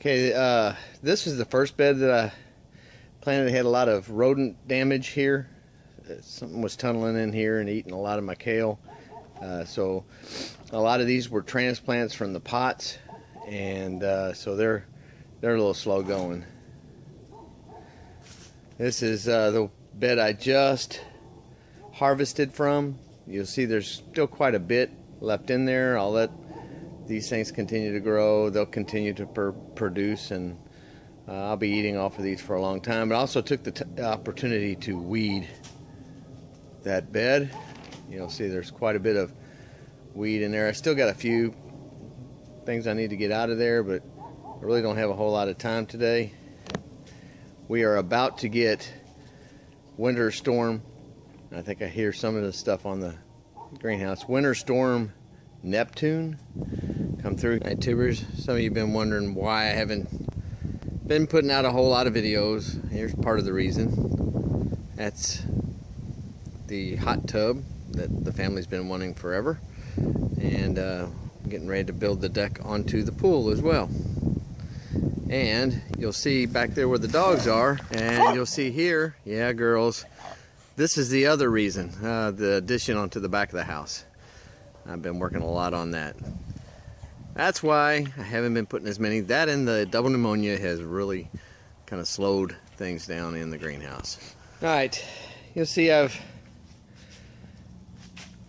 Okay, this is the first bed that I planted. It had a lot of rodent damage here. Something was tunneling in here and eating a lot of my kale. So a lot of these were transplants from the pots, and so they're a little slow going. This is the bed I just harvested from. You'll see there's still quite a bit left in there. I'll let these things continue to grow. They'll continue to produce, and I'll be eating off of these for a long time. But I also took the opportunity to weed that bed. You'll see there's quite a bit of weed in there. I still got a few things I need to get out of there, but I really don't have a whole lot of time today. We are about to get winter storm. I think I hear some of the stuff on the greenhouse. Winter storm Neptune come through my tubers. Some of you have been wondering why I haven't been putting out a whole lot of videos. Here's part of the reason. That's the hot tub that the family's been wanting forever, and getting ready to build the deck onto the pool as well. And you'll see back there where the dogs are, and you'll see here, yeah girls, this is the other reason, the addition onto the back of the house. I've been working a lot on that. That's why I haven't been putting as many. That and the double pneumonia has really kind of slowed things down in the greenhouse. Alright, you'll see I've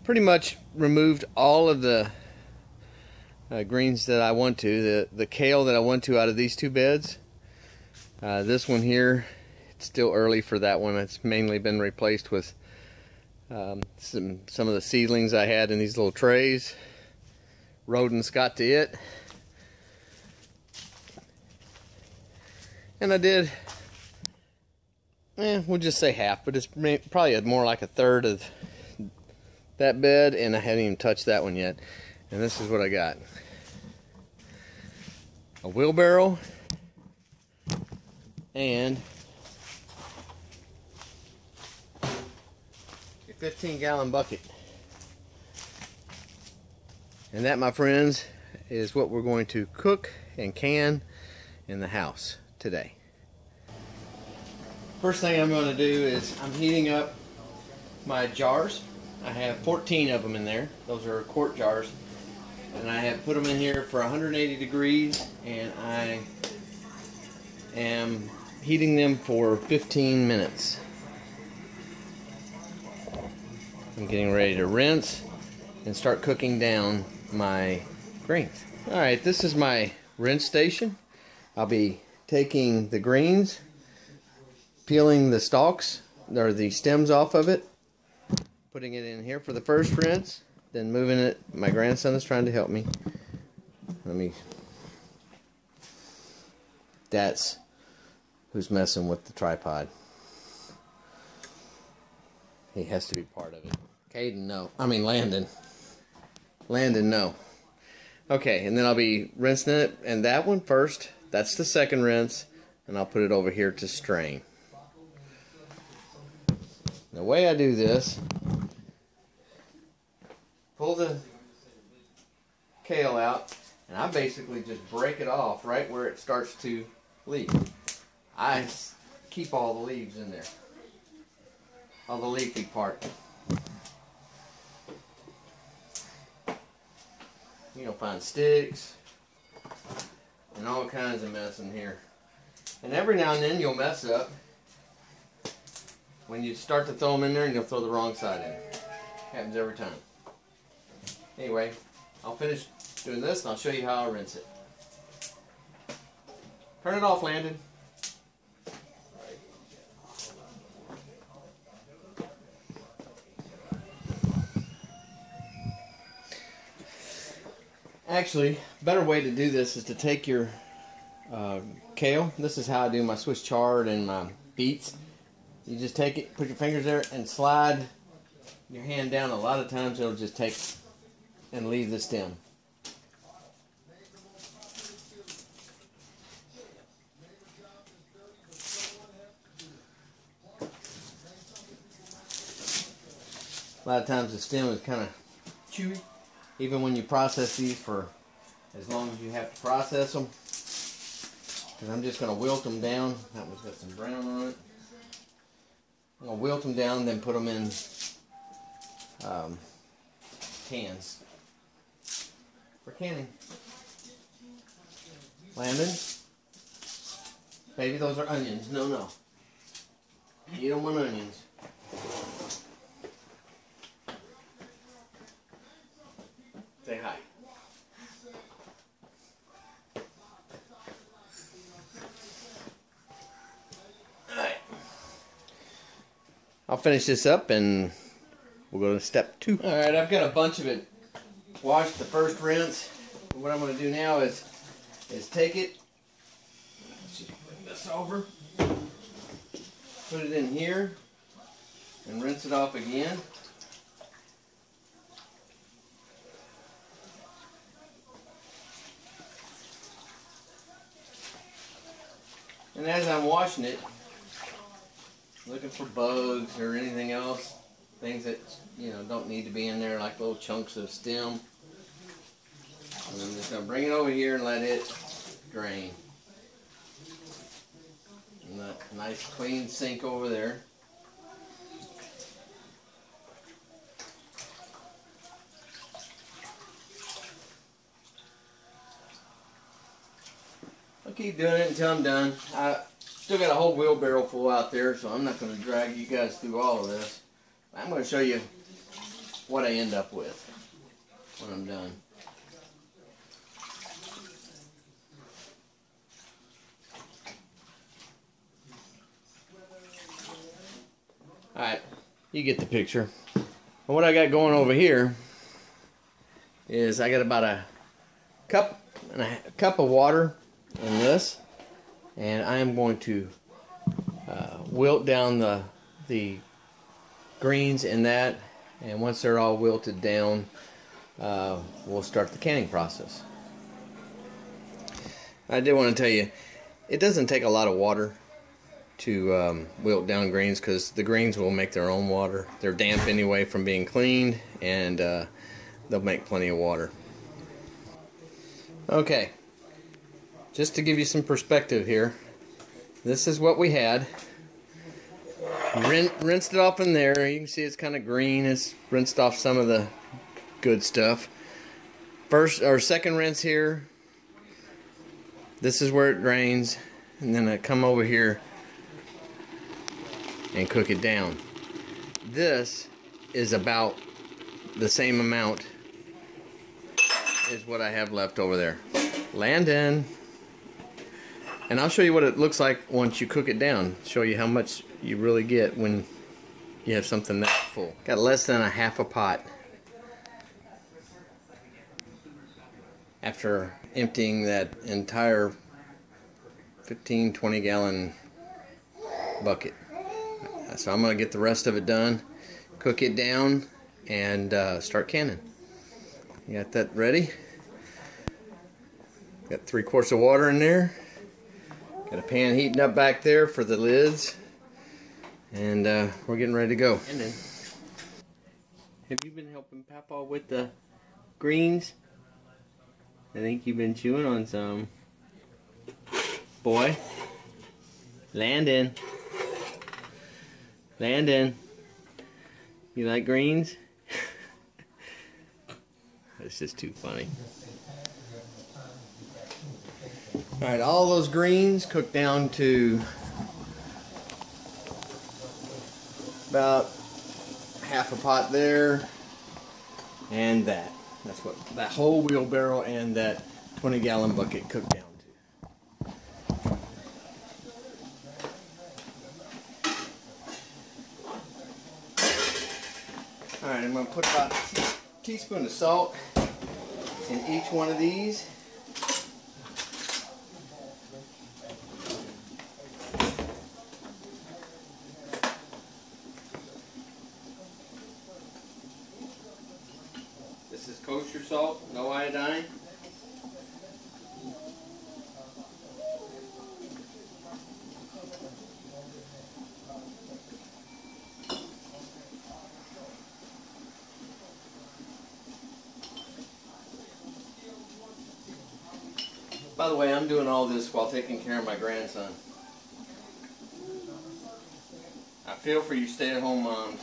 pretty much removed all of the greens that I want to. The kale that I want to out of these two beds. This one here, it's still early for that one. It's mainly been replaced with some of the seedlings I had in these little trays. Rodents got to it, and I did, we'll just say half, but it's probably more like a third of that bed, and I haven't even touched that one yet. And this is what I got: a wheelbarrow and a 15-gallon bucket. And that, my friends, is what we're going to cook and can in the house today. First thing I'm going to do is I'm heating up my jars. I have 14 of them in there. Those are quart jars. And I have put them in here for 180 degrees, and I am heating them for 15 minutes. I'm getting ready to rinse and start cooking down my greens. Alright, this is my rinse station. I'll be taking the greens, peeling the stalks or the stems off of it, putting it in here for the first rinse, then moving it. My grandson is trying to help me. That's who's messing with the tripod. He has to be part of it. Caden, no. I mean Landon. Landon, no. Okay, and then I'll be rinsing it, and that one first. That's the second rinse, and I'll put it over here to strain. The way I do this, pull the kale out, and I basically just break it off right where it starts to leaf. I keep all the leaves in there, all the leafy part. You'll find sticks and all kinds of mess in here. And every now and then you'll mess up when you start to throw them in there, and you'll throw the wrong side in. Happens every time. Anyway, I'll finish doing this and I'll show you how I rinse it. Turn it off, Landon. Actually, a better way to do this is to take your kale. This is how I do my Swiss chard and my beets. You just take it, put your fingers there, and slide your hand down. A lot of times it'll just take and leave the stem. A lot of times the stem is kind of chewy. Even when you process these for as long as you have to process them. And I'm just going to wilt them down. That one's got some brown on it. I'm going to wilt them down, then put them in cans for canning. Landon, baby, those are onions. No, no. You don't want onions. Say hi. Alright. I'll finish this up and we'll go to step 2. Alright, I've got a bunch of it washed the first rinse. What I'm going to do now is take it, let's just bring this over, put it in here, and rinse it off again. And as I'm washing it, looking for bugs or anything else, things that don't need to be in there, like little chunks of stem. And I'm just going to bring it over here and let it drain. And that nice clean sink over there. I'll keep doing it until I'm done. I still got a whole wheelbarrow full out there, so I'm not going to drag you guys through all of this. I'm going to show you what I end up with when I'm done. Alright, you get the picture. And what I got going over here is I got about a cup of water in this, and I am going to wilt down the greens in that, and once they're all wilted down, we'll start the canning process. I did want to tell you, it doesn't take a lot of water to wilt down greens, because the greens will make their own water. They're damp anyway from being cleaned, and they'll make plenty of water. Okay, just to give you some perspective here, this is what we had. Rinsed it off in there. You can see it's kind of green. It's rinsed off some of the good stuff. First or second rinse here, this is where it drains, and then I come over here and cook it down. This is about the same amount as what I have left over there. Landon. And I'll show you what it looks like once you cook it down. Show you how much you really get when you have something that full. Got less than a half a pot after emptying that entire 15-20 gallon bucket. So I'm going to get the rest of it done, cook it down, and start canning. You got that ready? Got 3 quarts of water in there. Got a pan heating up back there for the lids, and we're getting ready to go. And then, have you been helping Papa with the greens? I think you've been chewing on some. Boy, Landon, you like greens? It's just too funny. Alright, all those greens cooked down to about half a pot there, and that. That's what that whole wheelbarrow and that 20-gallon bucket cooked down to. Alright, I'm going to put about a teaspoon of salt in each one of these. This is kosher salt, no iodine. By the way, I'm doing all this while taking care of my grandson. I feel for you stay-at-home moms.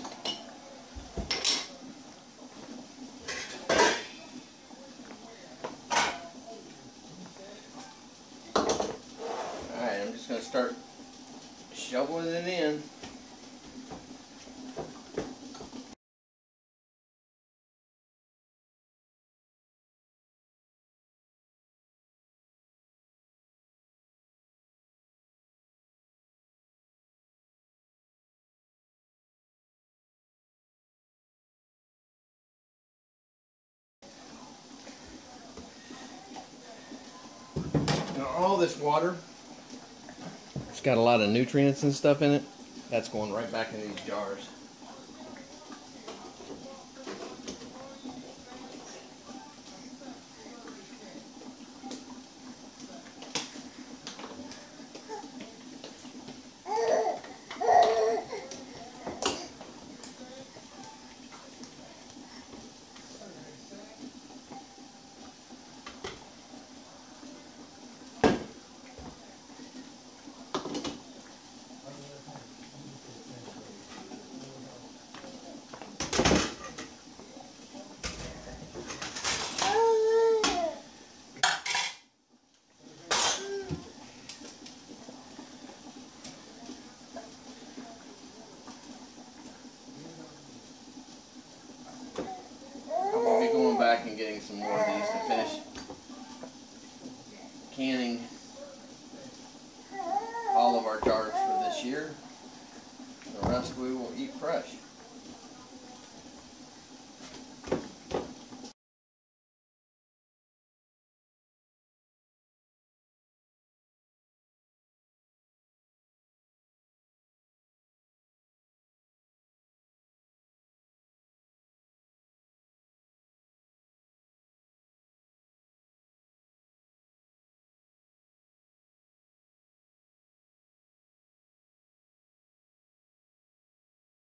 Alright, I'm just going to start shoveling it in. Now all this water, it's got a lot of nutrients and stuff in it. That's going right back in these jars. Back and getting some more of these to finish canning all of our jars for this year. The rest we will eat fresh.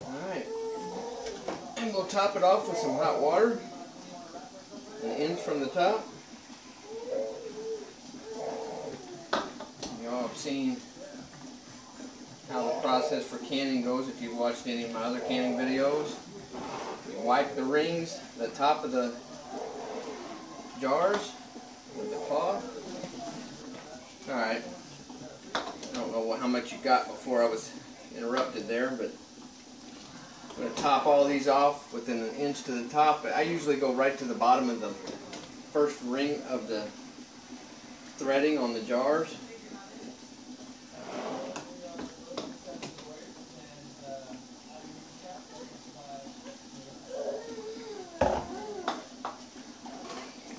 Alright, and we'll top it off with some hot water and ends from the top. You all have seen how the process for canning goes if you've watched any of my other canning videos. You wipe the rings, the top of the jars with the cloth. Alright, I don't know how much you got before I was interrupted there, but I'm going to top all these off within an inch to the top. I usually go right to the bottom of the first ring of the threading on the jars.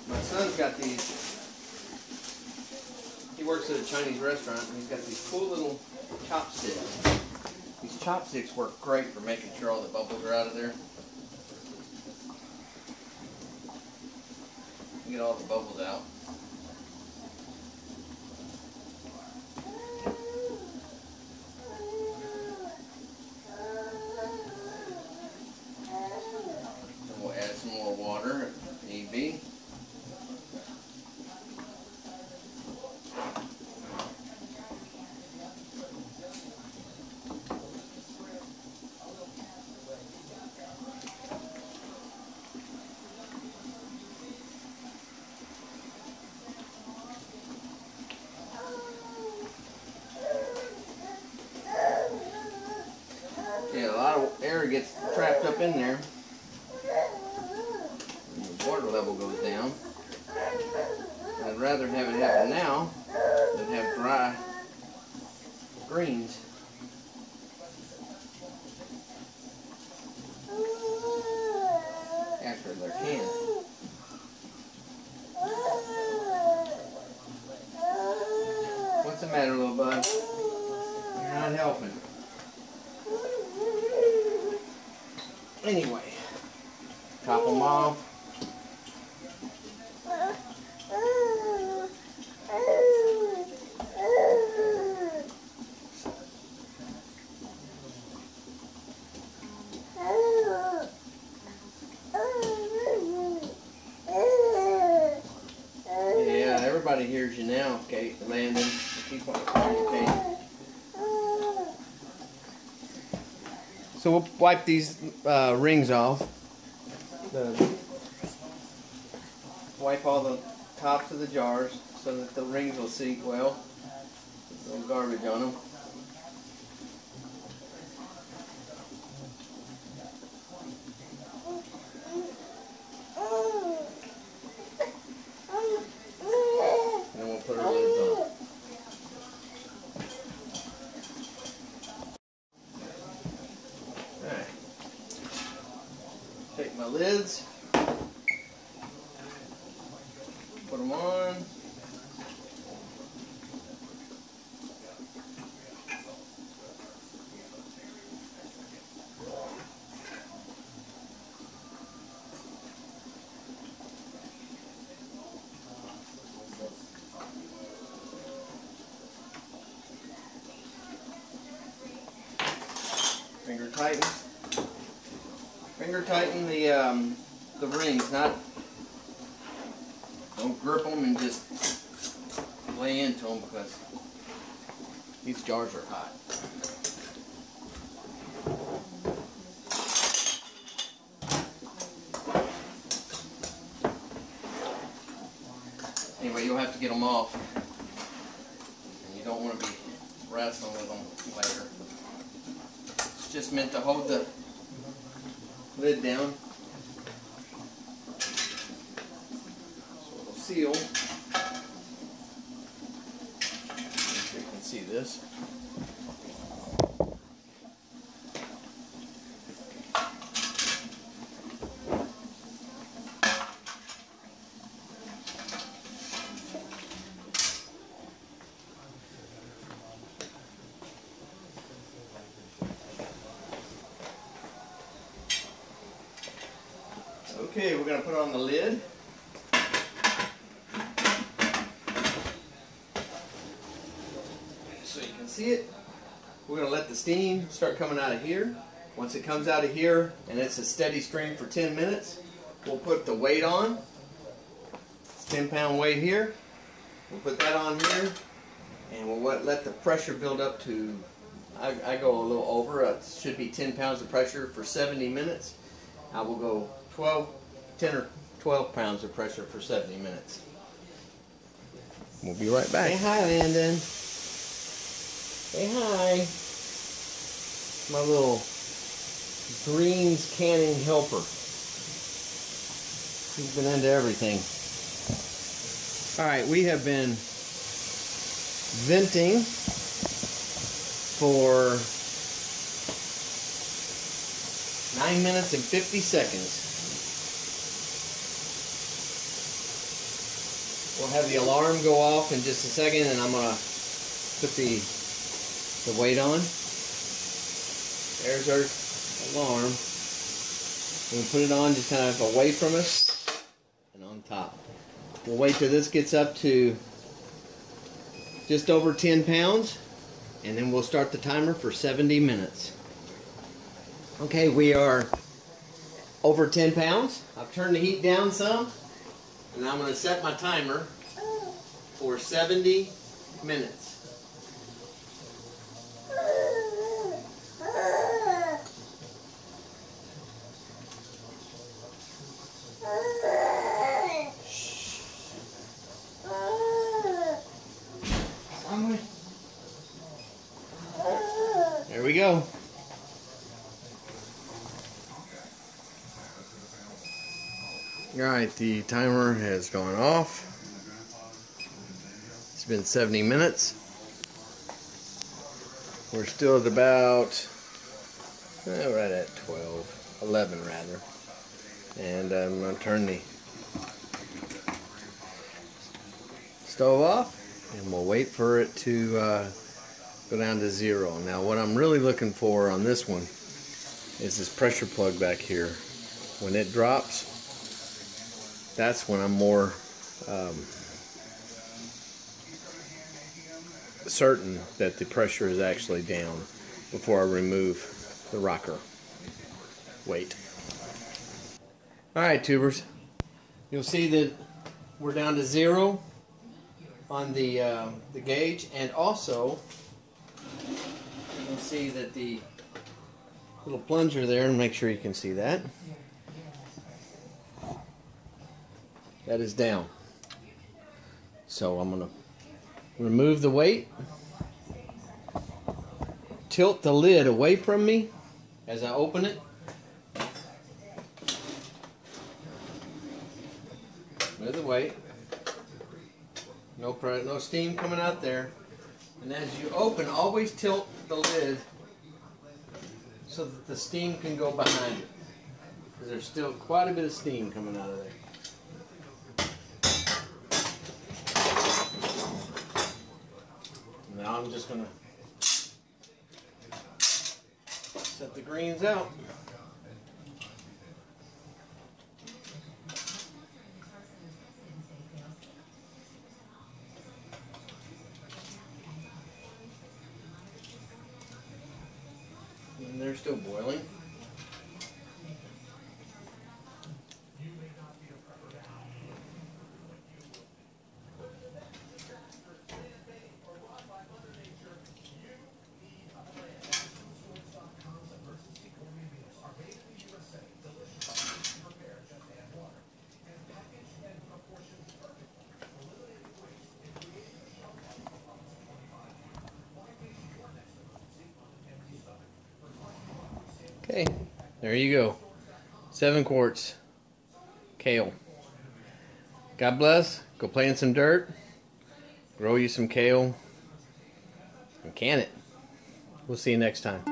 My son's got these. He works at a Chinese restaurant and he's got these cool little chopsticks. These chopsticks work great for making sure all the bubbles are out of there. Get all the bubbles out. And we'll add some more water if need be. Yeah, a lot of air gets trapped up in there. And the water level goes down. I'd rather have it happen now than have dry greens. After they're canned. What's the matter, little bud? You're not helping. Anyway, top them off. Yeah, everybody here hears you now, Kate, Landon. Keep on calling you, Kate. So we'll wipe these rings off. Wipe all the tops of the jars so that the rings will seat well. No garbage on them. And then we'll put our lids on. Alright. Take my lids. Put them on. Finger tighten the rings, not don't grip them and just lay into them because these jars are hot. Anyway, you'll have to get them off, and you don't want to be wrestling with them later. It's just meant to hold the lid down. So it'll seal. So you can see this. Okay, we're going to put on the lid. So you can see it. We're going to let the steam start coming out of here. Once it comes out of here and it's a steady stream for 10 minutes, we'll put the weight on. It's 10-pound weight here. We'll put that on here and we'll let the pressure build up to, I go a little over, it should be 10 pounds of pressure for 70 minutes. I will go 10 or 12 pounds of pressure for 70 minutes. We'll be right back. Say hi, Landon. Say hi. My little greens canning helper. He's been into everything. Alright, we have been venting for 9 minutes and 50 seconds. We'll have the alarm go off in just a second, and I'm going to put the weight on. There's our alarm. We'll put it on just kind of away from us and on top. We'll wait till this gets up to just over 10 pounds, and then we'll start the timer for 70 minutes. Okay, we are over 10 pounds. I've turned the heat down some. And I'm going to set my timer for 70 minutes. There we go. Alright, the timer has gone off. It's been 70 minutes. We're still at about, right at 11 rather. And I'm going to turn the stove off and we'll wait for it to go down to 0. Now what I'm really looking for on this one is this pressure plug back here. When it drops, that's when I'm more certain that the pressure is actually down before I remove the rocker weight. Alright, tubers, you'll see that we're down to 0 on the gauge, and also you can see that the little plunger there, and make sure you can see that. That is down. So I'm going to remove the weight, tilt the lid away from me as I open it. Move the weight. No steam coming out there. And as you open, always tilt the lid so that the steam can go behind it. Because there's still quite a bit of steam coming out of there. Now I'm just going to set the greens out. And they're still boiling. Okay, there you go. 7 quarts kale. God bless. Go play in some dirt. Grow you some kale. And can it. We'll see you next time.